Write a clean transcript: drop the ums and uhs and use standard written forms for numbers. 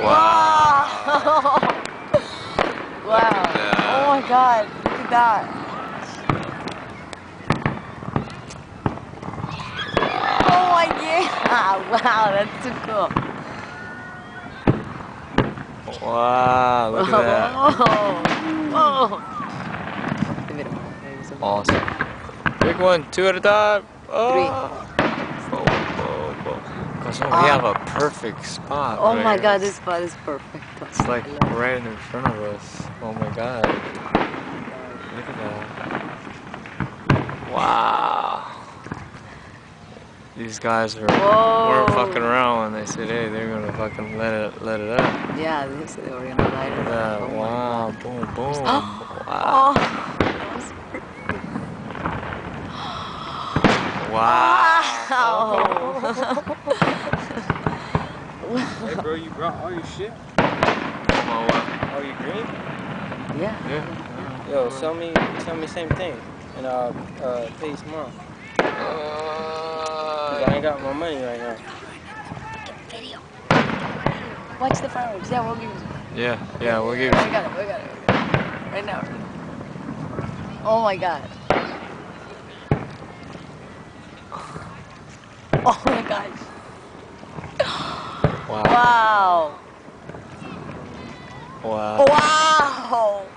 Wow. Wow. Oh my God. Look at that. Oh my God. Wow, that's too cool. Wow, look at that. Whoa. Awesome. Big one, 2 at a time. Three. Oh. Boom, boom, boom. Because we have a perfect spot. Oh right my here. God, this spot is perfect. It's like right in front of us. Oh my God. Look at that. Wow. These guys weren't fucking around when they said, hey, they're gonna fucking let it up. Yeah, they said they were gonna light it up. Oh wow, boom, boom. Oh, Wow. that was perfect. Wow. Hey bro, you brought all your shit? All your green? Yeah. Yo, sell me same thing, and I'll pay you tomorrow. Cause I ain't got my money right now. Video. Watch the fireworks. Yeah, we'll give you some. Yeah, we'll give you We got it. Right now. Oh my God. Oh my gosh. Wow. Wow. Wow. Wow.